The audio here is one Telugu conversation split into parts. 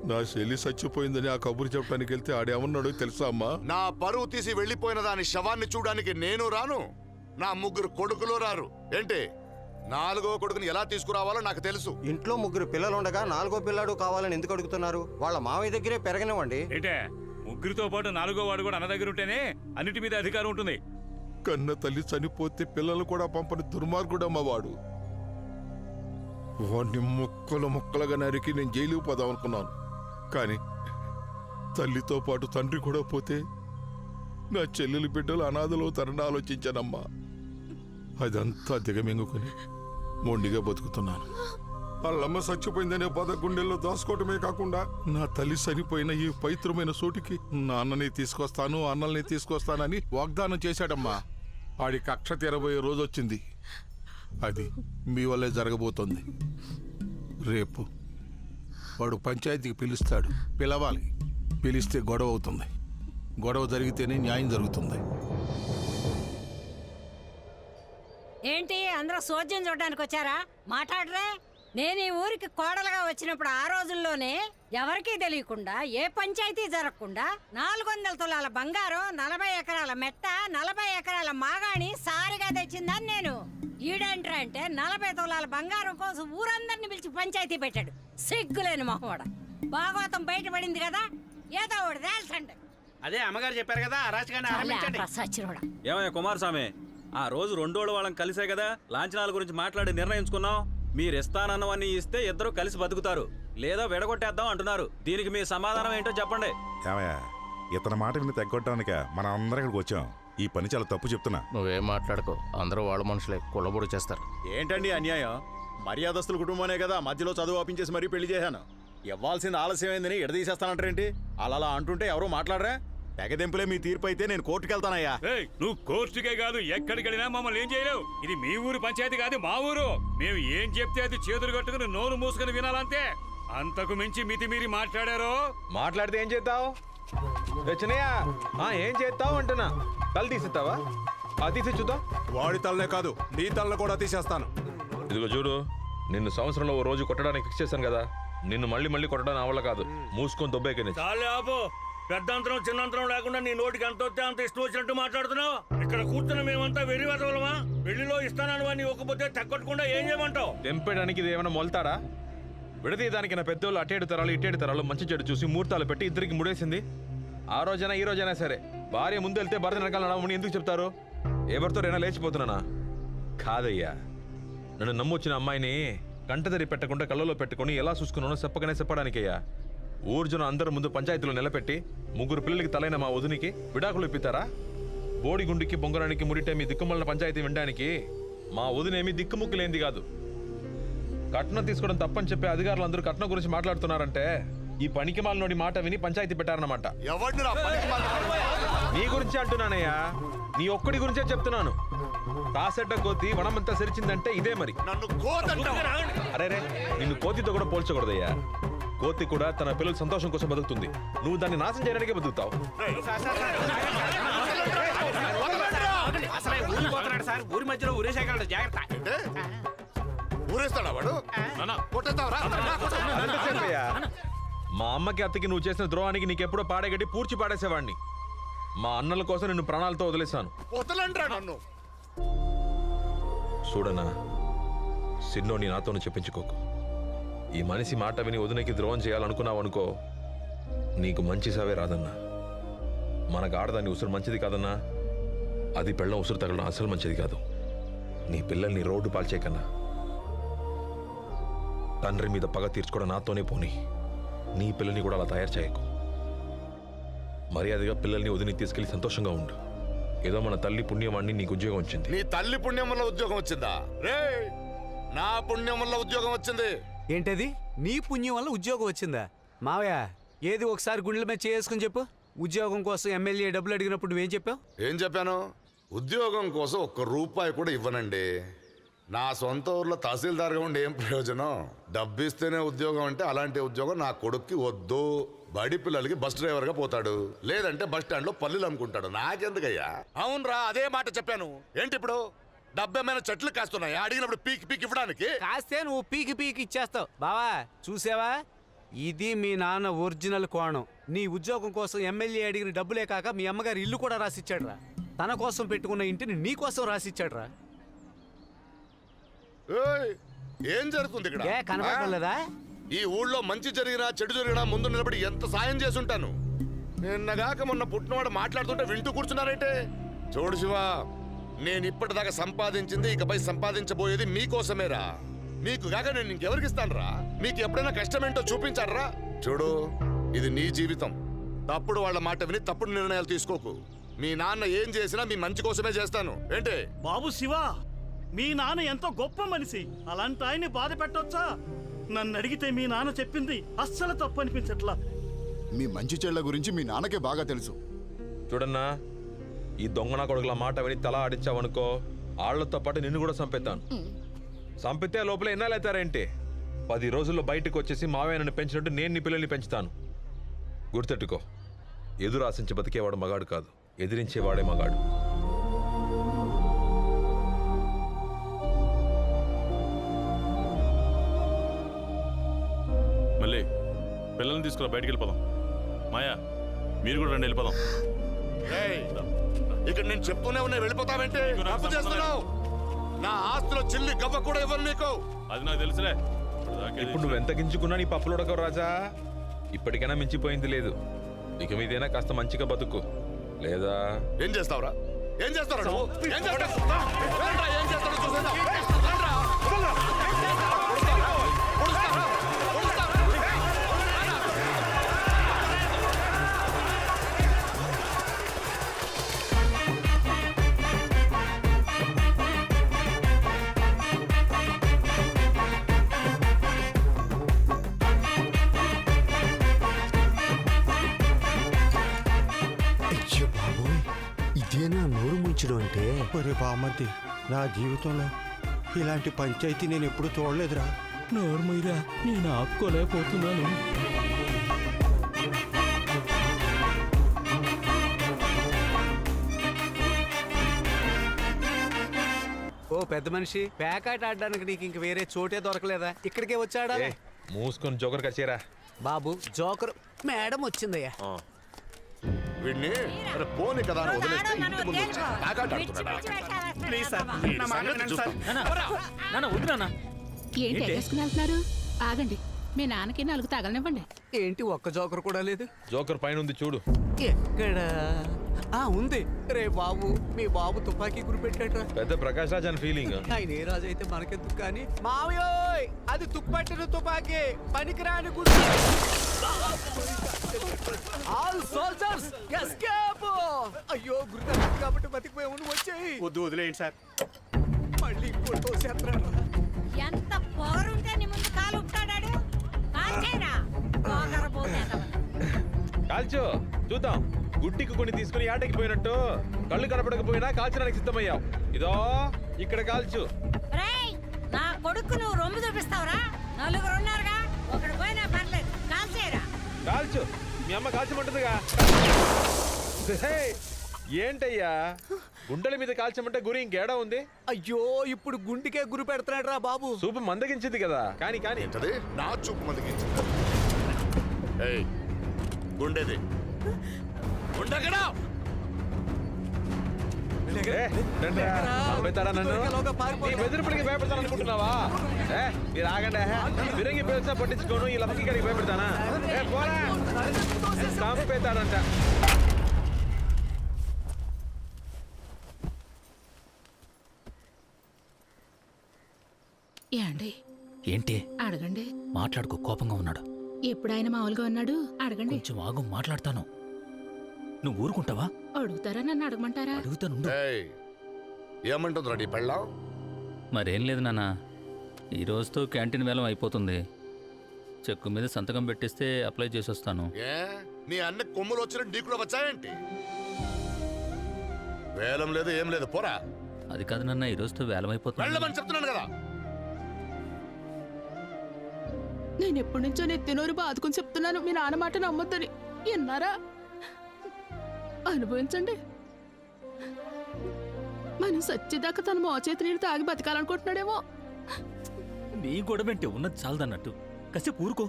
నా చెల్లి చచ్చిపోయిందని ఆ కబురు చెప్పడానికి వెళ్తే ఆడేమన్నాడో తెలుసా అమ్మా? నా పరువు తీసి వెళ్లిపోయిన దాని శవాన్ని చూడడానికి నేను రాను, నా 3 కొడుకులు రారు. ఏంటి, 4వ కొడుకుని ఎలా తీసుకురావాలో నాకు తెలుసు. ఇంట్లో 3 పిల్లలుండగా 4వ పిల్లాడు కావాలని ఎందుకు అడుగుతున్నారు? వాళ్ళ మావయ్య దగ్గరే పెరగనివ్వండి. ఏంటే, 3తో పాటు 4వ వాడు కూడా అన్న దగ్గర ఉంటేనే అన్నిటి మీద అధికారం ఉంటుంది. కన్న తల్లి చనిపోతే పిల్లలు కూడా పంపని దుర్మార్గుడమ్మ వాడు. వాడిని ముక్కలుగా నరికి నేను జైలుకు పోదాం అనుకున్నాను. కానీ తల్లితో పాటు తండ్రి కూడా పోతే నా చెల్లెలు బిడ్డలు అనాథలో తరణ ఆలోచించానమ్మా. అదంతా దిగమింగుకుని మొండిగా బతుకుతున్నాను. వాళ్ళమ్మ చచ్చిపోయిందనే బాధ గుండెల్లో దాచుకోవటమే కాకుండా నా తల్లి చనిపోయిన ఈ పవిత్రమైన చోటికి నాన్నని తీసుకొస్తాను, అన్నల్ని తీసుకొస్తానని వాగ్దానం చేశాడమ్మా. వాడి కక్ష తీరబోయే రోజు వచ్చింది. అది మీ వల్లే జరగబోతోంది. రేపు వాడు పంచాయతీకి పిలుస్తాడు. పిలవాలి. పిలిస్తే గొడవ అవుతుంది. గొడవ జరిగితేనే న్యాయం జరుగుతుంది. ఏంటి అందరూ సోద్యం చూడడానికి వచ్చారా? మాట్లాడరే. నేను ఈ ఊరికి కోడలుగా వచ్చినప్పుడు ఆ రోజుల్లోనే ఎవరికీ తెలియకుండా, ఏ పంచాయతీ జరగకుండా 400 తులాల బంగారం, 40 ఎకరాల మెట్ట, 40 ఎకరాల మాగాణి సారిగా తెచ్చిందని నేను. ఈడేంట్రంటే 40 తులాల బంగారం కోసం ఊరందరిని పిలిచి పంచాయతీ పెట్టాడు. సిగ్గులేని మొహవాడ. భాగవతం బయటపడింది కదా, ఏదో ఒకటి తేల్చండి. అదే అమ్మగారు చెప్పారు కదా, రాజకీయాన్ని ఆరంభించండి. సచ్చినోడా. ఏమయ్య కుమారస్వామి, ఆ రోజు 2 వాళ్ళం కలిసే కదా లాంఛనాల గురించి మాట్లాడి నిర్ణయించుకున్నాం. మీరు ఇస్తానన్నవన్నీ ఇస్తే ఇద్దరు కలిసి బతుకుతారు, లేదా విడగొట్టేద్దాం అంటున్నారు. దీనికి మీ సమాధానం ఏంటో చెప్పండి. ఏమయ్యా, ఇతని మాట విని తెగొట్టడానిక మనం అందరం ఇక్కడికి వచ్చాం. ఈ పని చాలా తప్పు చెప్తున్నా. నువ్వేం మాట్లాడుకో, అందరూ వాళ్ళ మనుషులే, కుళ్ళబొడి చేస్తారు. ఏంటండి అన్యాయం? మర్యాదస్తుల కుటుంబమే కదా మధ్యలో చదువు ఆపించేసి మరీ పెళ్లి చేశాను. ఇవ్వాల్సింది ఆలస్యమైందని ఎడదీసేస్తానంటారేంటి? అలా అంటుంటే ఎవరూ మాట్లాడరా? తెగదెంపులే మీ తీర్పు అయితే నేను కోర్టుకు వెళ్తానయ్యా. నువ్వు కోర్టుకే కాదు ఎక్కడికి వెళ్ళినా మమ్మల్ని ఏం చేయలేవు. ఇది మీ ఊరు పంచాయతీ కాదు, మా ఊరు. మేము ఏం చెప్తే అది చేతులు కట్టుకుని నోరు మూసుకుని వినాలంతే. అంతకు మించి మితిమీరి మాట్లాడారో మాట్లాడితే ఏం చేస్తావు? ఏం చేస్తావు అంటున్నా. తల తీసిస్తావా? తీసి చూద్దాం. వాడి తలనే కాదు, నీ తలను కూడా తీసేస్తాను. ఇదిగో చూడు, నిన్ను సంవత్సరంలో ఓ రోజు కొట్టడానికి ఫిక్స్ చేశాను కదా, నిన్ను మళ్ళీ కొట్టడానికి అవల కాదు. మూసుకొని దొబ్బేకని. చాలే ఆపు. పెద్దంతరం చిన్నంతరం లేకుండా నీ నోటికి ఎంత వస్తే అంత ఇష్టం వచ్చినట్టు మాట్లాడుతున్నావు. ఇక్కడ కూర్చున్న మేమంతా వెర్రి వదలమా? పెళ్లిలో ఇస్తానని వాడిని ఒక్కపోతే తగ్గొట్టకుండా ఏం చేయమంటావు? తెంపేయడానికి ఇది ఏమైనా మొలతాడా? విడదీయడానికి నా పెద్దోళ్ళు అటేడు తరాలు ఇటేడు తరాలు మంచి చెడు చూసి ముహూర్తాలు పెట్టి ఇద్దరికి ముడేసింది. ఆ రోజైనా ఈ రోజైనా సరే భార్య ముందు వెళ్తే భర్త వెనకాల నడవమని ఎందుకు చెప్తారు? ఎవరితో రైనా లేచిపోతున్నానా? కాదయ్యా, నన్ను నమ్మొచ్చిన అమ్మాయిని కంటదరి పెట్టకుండా కళ్ళలో పెట్టుకుని ఎలా చూసుకున్నానో చెప్పడానికయ్యా. ఊర్జున అందరి ముందు పంచాయతీలో నిలబెట్టి 3 పిల్లలకి తలైన మా వదినికి విడాకులు ఇప్పితారా? బోడిగుండికి బొంగరానికి ముడిటే మీ దిక్కుమల్ల పంచాయతీ వినడానికి మా వదినేమి దిక్కుముక్కులేంది కాదు. కట్నం తీసుకోవడం తప్పని చెప్పే అధికారులు అందరూ కట్నం గురించి మాట్లాడుతున్నారంటే ఈ పనికి మాలినోడి మాట విని పంచాయతీ పెట్టారన్నమాట. నీ గురించి అంటున్నానయ్యా, నీ ఒక్కడి గురించే చెప్తున్నాను. కాసెడ్డ కోతి వనమంతా సెరిచిందంటే ఇదే మరి. అరే నిన్ను కోతితో కూడా పోల్చకూడదయ్యా. కోతి కూడా తన పిల్లల సంతోషం కోసం బతుకుతుంది. నువ్వు దాన్ని నాశనం చేయడానికే బతుకుతావు. ఊరి మధ్యలో ఊరేసేయగలడు, జాగ్రత్త. ఊరేస్తాడా వాడు? మా అమ్మకి అత్తకి నువ్వు చేసిన ద్రోహానికి నీకెప్పుడో పాడేగట్టి పూడ్చి పాడేసేవాడిని. మా అన్నల కోసం నిన్ను ప్రాణాలతో వదిలేశాను. చూడనా, సిన్నోని నాతోను చెప్పించుకోకు. ఈ మనిషి మాట విని వదినకి ద్రోహం చేయాలనుకున్నావు అనుకో, నీకు మంచి సావే రాదన్నా. మనకు ఆడదాన్ని ఉసురు మంచిది కాదన్నా. అది పెళ్ళం ఉసురు తగలడం అసలు మంచిది కాదు. నీ పిల్లల్ని రోడ్డు పాల్చేకన్నా తండ్రి మీద పగ తీర్చుకోవడం నాతోనే పోనీ. నీ పిల్లల్ని కూడా అలా తయారు చేయకు. మర్యాదగా పిల్లల్ని వదిలి తీసుకెళ్లి సంతోషంగా ఉండు. ఏదో మన తల్లి పుణ్యమాన్ని నీకు ఉద్యోగం వచ్చింది. నీ తల్లి పుణ్యం వల్ల ఉద్యోగం వచ్చిందా? రే, నా పుణ్యం వల్ల ఉద్యోగం వచ్చింది. ఏంటది? నీ పుణ్యం వల్ల ఉద్యోగం వచ్చిందా? మావయ్య, ఏది ఒకసారి గుండెల మీద చేసుకుని చెప్పు. ఉద్యోగం కోసం ఎమ్మెల్యే డబ్బులు అడిగినప్పుడు నువ్వేం చెప్పావు? ఏం చెప్పాను? ఉద్యోగం కోసం ₹1 కూడా ఇవ్వనండి. నా సొంత ఊర్లో తహసీల్దార్గా ఉండి ఏం ప్రయోజనం? డబ్బిస్తేనే ఉద్యోగం అంటే అలాంటి ఉద్యోగం నా కొడుక్కి వద్దు. బడి పిల్లలకి బస్ డ్రైవర్గా పోతాడు, లేదంటే బస్ స్టాండ్లో పల్లీలు అమ్ముకుంటాడు. నాకెందుకయ్యా? అవునరా, అదే మాట చెప్పాను. ఏంటి ఇప్పుడు డబ్బేమైనా చెట్లు కాస్తున్నాయా? అడిగినప్పుడు పీకి ఇవ్వడానికి? కాస్తే నువ్వు పీకి ఇచ్చేస్తావు. బావా చూసావా, ఇది మీ నాన్న ఒరిజినల్ కోణం. నీ ఉద్యోగం కోసం ఎమ్మెల్యే అడిగిన డబ్బులే కాక మీ అమ్మగారి ఇల్లు కూడా రాసిచ్చాడురా. తన కోసం పెట్టుకున్న ఇంటిని నీ కోసం రాసిచ్చాడురా. ఏయ్, ఏం జరుగుతుంది ఇక్కడ? ఏ కనపడలేదా? ఈ ఊళ్ళో మంచి జరిగినా చెడు జరిగినా ముందు నిలబడి ఎంత సాయం చేసుంటాను. నిన్నగాక మొన్న పుట్టినవాడు మాట్లాడుతుంటే వింటూ కూర్చున్నారంటే. చూడు శివ, నేను ఇప్పటిదాకా సంపాదించింది ఇకపై సంపాదించబోయేది మీకోసమేరా. మీకు కాక నేను ఇంకెవరికి ఇస్తానురా? మీకు ఎప్పుడైనా కష్టమేంటో చూపించారా? చూడు, ఇది నీ జీవితం. తప్పుడు వాళ్ళ మాట విని తప్పుడు నిర్ణయాలు తీసుకోకు. మీ నాన్న ఏం చేసినా మీ మంచి కోసమే చేస్తాను. ఏంటి బాబు శివ, మీ నాన్న ఎంతో గొప్ప మనిషి. అలాంటి ఆయన్ని బాధ పెట్టొచ్చా? నన్ను అడిగితే మీ నాన్న చెప్పింది అస్సలు తప్పు అనిపించట్లా. మీ మంచి చెడ్ల గురించి మీ నాన్నకే బాగా తెలుసు. చూడన్నా, ఈ దొంగన కొడుకుల మాట విని తల ఆడించావనుకో, ఆళ్లతో పాటు నిన్ను కూడా చంపేస్తాను. చంపితే లోపల ఎన్నాళ్ళైతారేంటి? 10 రోజుల్లో బయటకు వచ్చేసి మావయ్య నన్ను పెంచినట్టు నేను నీ పిల్లల్ని పెంచుతాను. గుర్తెట్టుకో, ఎదురు ఆశించి బతికేవాడు మగాడు కాదు, ఎదిరించేవాడే మగాడు. మళ్ళీ పిల్లల్ని తీసుకురా, బయటికి వెళ్ళిపోదాం. మాయా, మీరు కూడా రండి, వెళ్ళిపోదాం. ఏయ్, ఇక్కడ నేను చెప్తూనే ఉన్నా, వెళ్ళిపోతావేంటి? తప్పు చేస్తున్నావు. నా ఆస్తిలో చిల్లి గవ్వ కూడా ఇవ్వను నీకు. అది నాకు తెలుసులే. ఇప్పుడు నువ్వు ఎంత గింజుకున్నా నీ పప్పులు ఉడకవు రాజా. ఇప్పటికైనా మించిపోయింది లేదు. ఇక మీదైనా కాస్త మంచిగా బతుకు, లేదా ఏం చేస్తావురా? ఏం చేస్తావు నువ్వు? ఏం చేస్తావు? ఏంట్రా, ఏం చేస్తాడో చూసేద్దాం. రండ్రా. ఇదేనా నోరు ముంచడం అంటే? ఒరే బామ్మర్ది, నా జీవితంలో ఇలాంటి పంచాయతీ నేను ఎప్పుడు చూడలేదురా. నోరు మీరా, నేను ఆపుకోలేకపోతున్నాను. ఓ పెద్ద మనిషి, ప్యాకాట్ ఆడడానికి నీకు ఇంక వేరే చోటే దొరకలేదా? ఇక్కడికే వచ్చాడా? ఏ, మూసుకొని జోకర్ కచేరా. బాబు, జోకర్ మేడం వచ్చిందయ్యా. వీడిని పోనీ కదా అని వదిలేస్తే ఇంటి ముందు వచ్చి ఆగాట ఆడుతున్నాడా? వీడి సంగతి చూద్దాం. ఏంటి ఎగేసుకుని వెళ్తున్నారు? ఆగండి, మీ నాన్నకి 4 తగలనివ్వండి. ఏంటి ఒక్క జోకర్ కూడా లేదు? జోకర్ పైన ఉంది చూడు. ఎక్కడా? ఉంది. రే బాబు, మీ బాబు తుపాకీ గురిపెట్టాడ్రా. పెద్ద ప్రకాష్ రాజ్ అని ఫీలింగ్. ఆయన ఏ రాజు అయితే మనకెందుకు కానీ. మావయోయ్, అది తుప్పట్టిన తుపాకీ, పనికిరాని గురి. All soldiers escape. అయ్యో, గురి తగ్గింది కాబట్టి బతికిపోయావు. నువ్వు వచ్చేయి. వద్దు, వదిలేయండి సార్. మళ్ళీ ఇంకోటి తోసేస్తున్నాడు. ఎంత పొగరుంటే నీ ముందు కాలు ఉంటాడాడు. కాల్చేరా, పొగరబోతేదవా. కాల్చు చూద్దాం. గుడ్డికి కొన్ని తీసుకుని ఆటకి పోయినట్టు కళ్ళు కనపడకపోయినా కాల్చడానికి సిద్ధమయ్యావు. ఇదో ఇక్కడ కాల్చు. రేయ్, నా కొడుకు నువ్వు రొమ్ము చూపిస్తావురా? 4 ఉన్నారుగా, ఒకడు పోయినా పర్లేదు, కాల్చేరా. కాల్చు, మీ అమ్మ కాల్చమంటుందిగా. హే, ఏంటయ్యా గుండెల మీద కాల్చమంటే గురి ఇంకేడా ఉంది? అయ్యో, ఇప్పుడు గుండికే గురి పెడుతున్నాడు రా బాబు. చూపు మందగించింది కదా. కానీ కానీ ఏంటది? నా చూపు మందగించింది. ఏయ్, గుండెది గుండెగడా. బెదిరిపడికి భయపెడతాను అనుకుంటున్నావా? మీరు ఆగండి. ఫిరంగి పేల్సా పట్టించుకోను, ఈ లమ్మకి గడికి భయపెడతానా? చంపేతాడంట. ఏండి? ఏంటి? అడగండి. మాట్లాడుకో, కోపంగా ఉన్నాడు. ఎప్పుడు ఆయన మామూలుగా ఉన్నాడు? అడగండి. కొంచెం ఆగు, మాట్లాడతాను. నువ్వు ఊరుకుంటావా? అడుగుతారా? నన్ను అడగమంటారా? అడుగుతాను. ఏయ్, ఏమంటుందిరా నీ పెళ్ళాం? మరేం లేదు నాన్న, ఈ రోజుతో క్యాంటీన్ వేలం అయిపోతుంది. చెక్కు మీద సంతకం పెట్టిస్తే అప్లై చేసి వస్తాను. ఏ, నీ అన్న కొమ్ములు వచ్చినట్టు నీకు కూడా వచ్చాయేంటి? వేలం లేదు, ఏం లేదు, పోరా. అది కాదు నాన్న, ఈ రోజుతో వేలం అయిపోతుంది. వెళ్ళమని చెప్తున్నాను కదా. నేను ఎప్పటి నుంచో నెత్తినోరు బాదుకుని చెప్తున్నాను, మీ నాన్న మాట నమ్మొద్దని. విన్నారా? అనుభవించండి. మనం సచ్చేదాకా తన మోచేతి నీళ్ళు తాగి బతకాలనుకుంటున్నాడేమో. నీ గొడవేంటి? ఉన్నది చాలదన్నట్టు. కాసేపు ఊరుకో.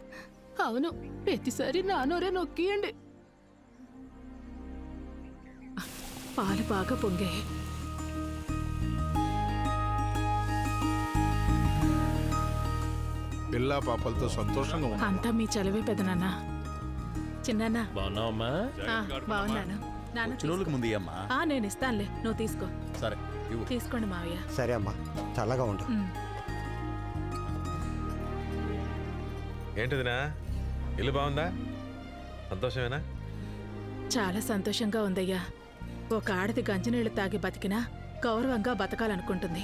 అవును, ప్రతిసారి నా నోరే నొక్కియండి. పాలు బాగా పొంగే. పిల్లా పాపలతో సంతోషంగా ఉన్నా. అంతా మీ చలవే పెదనాన్న. చిన్నాన్న బాగున్నావమ్మా? బాగున్నాను. నాన్న చిన్నోళ్ళకి ముందు అమ్మా. నేను ఇస్తానులే, నువ్వు తీసుకో. సరే ఇవ్వు. తీసుకోండి మావయ్య. సరే అమ్మా, చల్లగా ఉండు. ఏంటిదినా ఇల్లు బాగుందా? సంతోషమేనా? చాలా సంతోషంగా ఉందయ్యా. ఒక ఆడది గంజినీళ్లు తాగి బతికినా గౌరవంగా బతకాలనుకుంటుంది.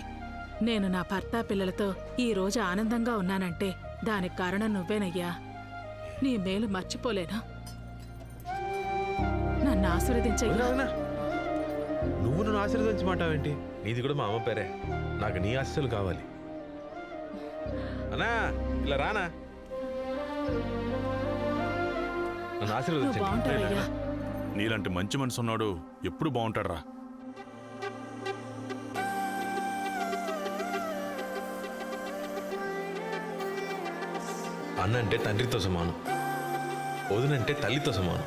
నేను నా భర్త పిల్లలతో ఈ రోజు ఆనందంగా ఉన్నానంటే దానికి కారణం నువ్వేనయ్యా. నీ మేలు మర్చిపోలేను. నన్ను ఆశీర్వదించయ్యా. నువ్వు నన్ను ఆశీర్వదించమంటావేంటి? నీది కూడా మా అమ్మ పేరే. నాకు నీ ఆశీస్సులు కావాలి. అన్నా ఇలా రానా, నన్ను నువ్వు ఆశీర్వదించండి. బాగుంటావయ్యా. నీలాంటి మంచి మనసు ఉన్నాడు ఎప్పుడు బాగుంటాడురా. అన్న అంటే తండ్రితో సమానం, వదినంటే తల్లితో సమానం.